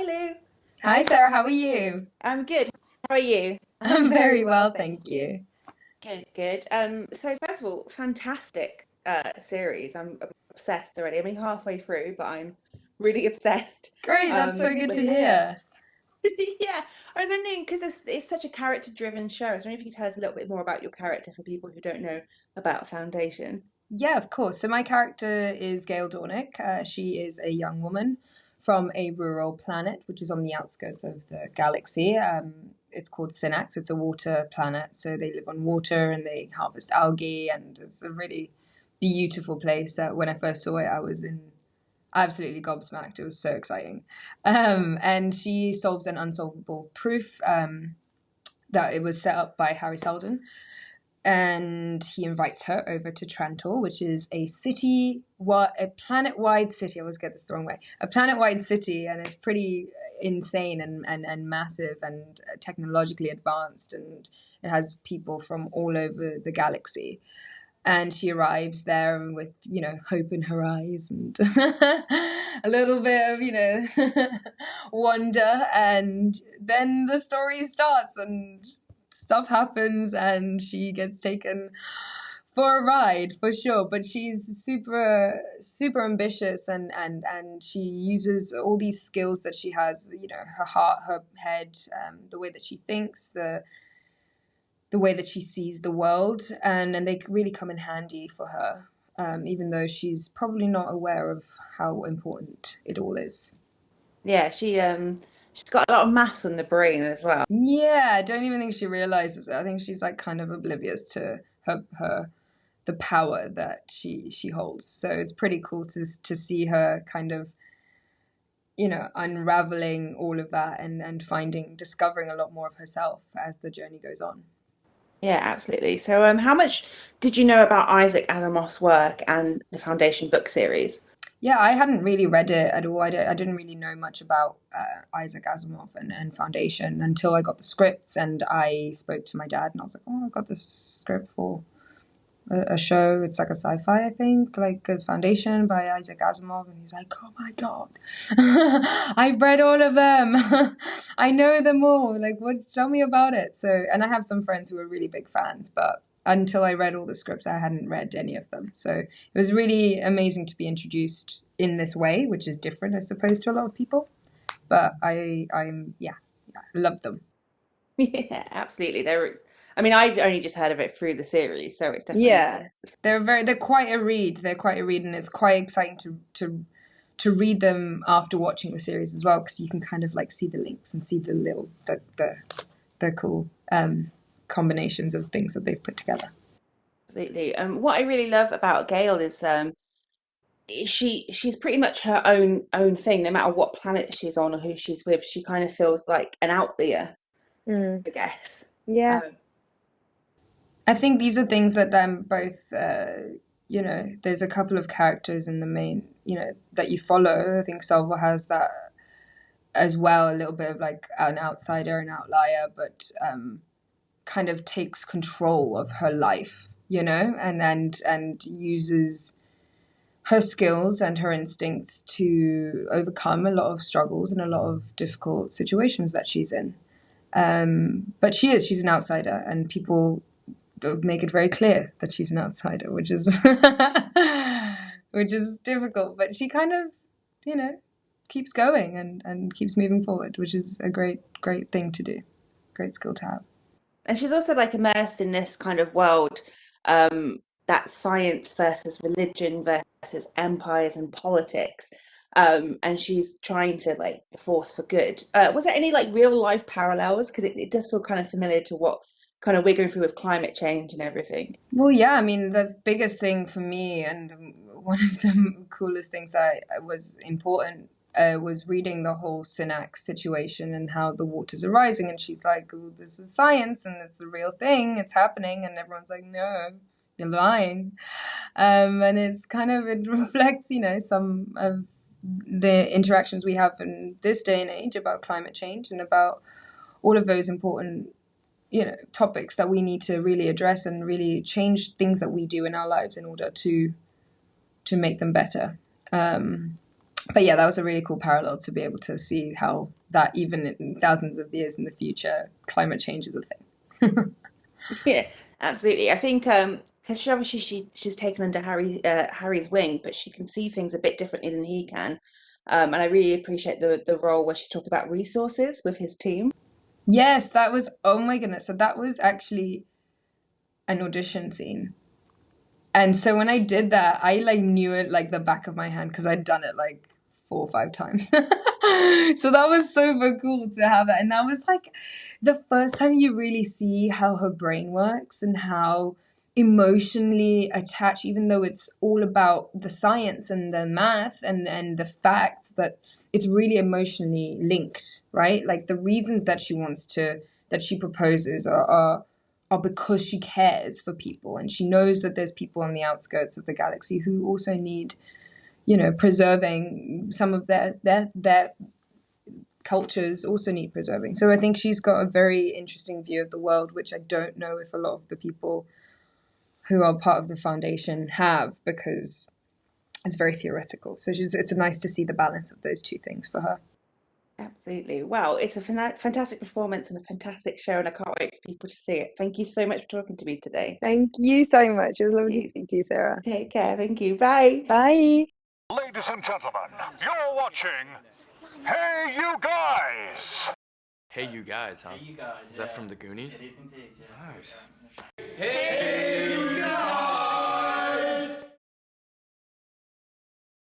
Hi Lou. Hi Sarah, how are you? I'm good. How are you? I'm very well, thank you. Good, good. So first of all, fantastic series. I'm obsessed already. I'm only halfway through, but I'm really obsessed. Great, that's so good With to it. hear. Yeah, I was wondering because it's such a character-driven show. I was wondering if you could tell us a little bit more about your character for people who don't know about Foundation. Yeah, of course. So my character is Gail Dornick. She is a young woman from a rural planet, which is on the outskirts of the galaxy. It's called Synax. It's a water planet, so they live on water and they harvest algae, and it's a really beautiful place. When I first saw it, I was in absolutely gobsmacked. It was so exciting. And she solves an unsolvable proof that it was set up by Harry Seldon. And he invites her over to Trantor, which is a planet-wide city. I always get this the wrong way. A planet-wide city, and it's pretty insane and massive and technologically advanced, and it has people from all over the galaxy. And she arrives there with, hope in her eyes and a little bit of, wonder. And then the story starts and stuff happens and she gets taken for a ride for sure. But she's super, super ambitious and she uses all these skills that she has, her heart, her head, the way that she thinks, the way that she sees the world, and they really come in handy for her, even though she's probably not aware of how important it all is. Yeah, she's got a lot of maths on the brain as well. Yeah, I don't even think she realizes it. I think she's like kind of oblivious to her the power that she holds. So it's pretty cool to see her kind of unraveling all of that and discovering a lot more of herself as the journey goes on. Yeah, absolutely. So, how much did you know about Isaac Asimov's work and the Foundation book series? Yeah, I hadn't really read it at all. I didn't really know much about Isaac Asimov and Foundation until I got the scripts and I spoke to my dad and I was like, oh, I got this script for a show. It's like a sci-fi, I think, like a Foundation by Isaac Asimov. And he's like, oh my God, I've read all of them. I know them all. Like, what? Tell me about it. So, and I have some friends who are really big fans, but until I read all the scripts, I hadn't read any of them. So it was really amazing to be introduced in this way, which is different, I suppose, to a lot of people. But I love them. Yeah, absolutely. I mean, I've only just heard of it through the series, so it's definitely, Yeah, they're quite a read. They're quite a read, and it's quite exciting to read them after watching the series as well, because you can kind of like see the links and see the cool combinations of things that they've put together. absolutely. What I really love about Gail is she's pretty much her own thing, no matter what planet she's on or who she's with. She kind of feels like an outlier, Mm. I guess. Yeah. Um, I think these are things that both, there's a couple of characters in the main, that you follow. I think Salva has that as well, a little bit of like an outsider, an outlier, but kind of takes control of her life, and uses her skills and her instincts to overcome a lot of struggles and a lot of difficult situations that she's in. But she's an outsider, and people make it very clear that she's an outsider, which is which is difficult. But she kind of, keeps going and keeps moving forward, which is a great thing to do, great skill to have. and she's also like immersed in this kind of world, um, that science versus religion versus empires and politics. And she's trying to like the force for good. Was there any like real life parallels? Because it does feel kind of familiar to what kind of we're going through with climate change and everything. Well, yeah, I mean, the biggest thing for me and one of the coolest things that was important was reading the whole Synax situation and how the waters are rising. And she's like, oh, this is science and it's a real thing, it's happening. And everyone's like, no, you're lying. And it's kind of, it reflects, some of the interactions we have in this day and age about climate change and about all of those important topics that we need to really address and really change things that we do in our lives in order to make them better. But yeah, that was a really cool parallel to be able to see how that even in thousands of years in the future, climate change is a thing. Yeah, absolutely. I think because she's taken under Harry's wing, but she can see things a bit differently than he can. And I really appreciate the role where she's talking about resources with his team. Yes, that was, oh my goodness. So that was actually an audition scene. And so when I did that, I like knew it like the back of my hand because I'd done it like 4 or 5 times. So that was super cool to have that. And that was like the first time you really see how her brain works and how emotionally attached, even though it's all about the science and the math and the facts, that it's really emotionally linked, right? Like the reasons that she proposes are because she cares for people and she knows that there's people on the outskirts of the galaxy who also need, preserving. Some of their cultures also need preserving. So I think she's got a very interesting view of the world, which I don't know if a lot of the people who are part of the foundation have, because it's very theoretical. So it's nice to see the balance of those two things for her. Absolutely. Wow, it's a fantastic performance and a fantastic show, and I can't wait for people to see it. Thank you so much for talking to me today. Thank you so much. It was lovely to speak to you, Sarah. Take care. Thank you. Bye. Bye. Ladies and gentlemen, you're watching Hey You Guys! Hey You Guys, huh? Hey, you guys. Is that from the Goonies? It is indeed, yes. Nice. Hey, you